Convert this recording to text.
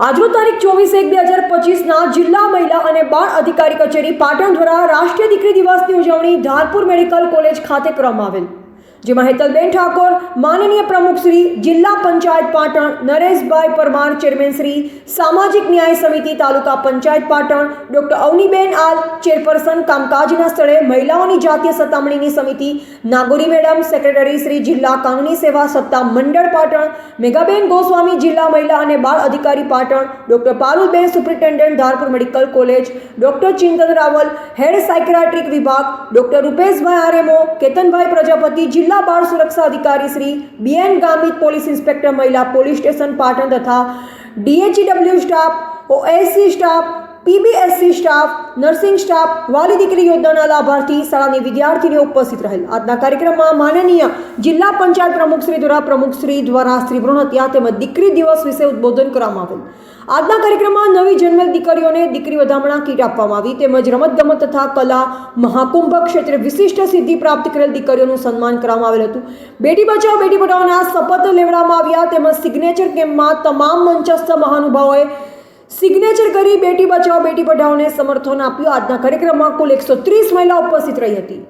આજનો તારીખ 24/1/2025 જિલ્લા મહિલા અને બાળ અધિકારી કચેરી પાટણ દ્વારા રાષ્ટ્રીય દીકરી દિવસની ઉજવણી ધારપુર મેડિકલ કોલેજ ખાતે કરવામાં આવેલ, જેમાં હેતલબેન ઠાકોર માનનીય પ્રમુખ શ્રી, જિલ્લા પંચાયત પાટણ નરેશભાઈ પરમાર ચેરમેન શ્રી, સામાજિક ન્યાય સમિતિ તાલુકા પંચાયત પાટણ ડોક્ટર અવનીબેન આલ ચેરપર્સન, કામકાજના સ્થળે મહિલાઓની જાતીય સત્તામણીની સમિતિ નાગોરી મેડમ સેક્રેટરી શ્રી, જિલ્લા કાનૂની સેવા સત્તા મંડળ પાટણ મેઘાબેન ગોસ્વામી, જિલ્લા મહિલા અને બાળ અધિકારી Patan doctor Parulben superintendent Dharpur medical college, doctor Chintan Raval head psychiatric વિભાગ, ડોક્ટર રૂપેશભાઈ આરએમઓ, કેતનભાઈ પ્રજાપતિ જિલ્લા બાળ સુરક્ષા અધિકારી Shri, BN Gamit police inspector મહિલા પોલીસ સ્ટેશન પાટણ તથા DHW staff, OSC staff, PBSC staff, nursing staff, વાલી દીકરી યોજનાના લાભાર્થી, શાળાની વિદ્યાર્થીનીઓ ઉપસ્થિત રહેલ. આજના કાર્યક્રમમાં માનનીય જિલ્લા પંચાયત પ્રમુખશ્રી દ્વારા સ્ત્રી ભ્રૂણ હત્યા તેમજ દીકરી દિવસ વિશે ઉદ્બોધન કરવામાં આવેલ. આજના કાર્યક્રમમાં નવી જન્મેલ દીકરીઓને દીકરી વધામણા કીટ આપવામાં આવી તેમજ રમતગમત તથા કલા મહાકુંભ ક્ષેત્રે વિશિષ્ટ સિદ્ધિ પ્રાપ્ત કરેલ દીકરીઓનું સન્માન કરવામાં આવેલ હતું. બેટી બચાવો બેટી પઢાઓના શપથ લેવડાવવામાં આવ્યા તેમજ સિગ્નેચર કેમ્પમાં તમામ મંચસ્થ મહાનુભાવોએ સિગ્નેચર કરી બેટી બચાવો બેટી પઢાઓને સમર્થન આપ્યું. આજના કાર્યક્રમમાં કુલ 130 મહિલાઓ ઉપસ્થિત રહી હતી.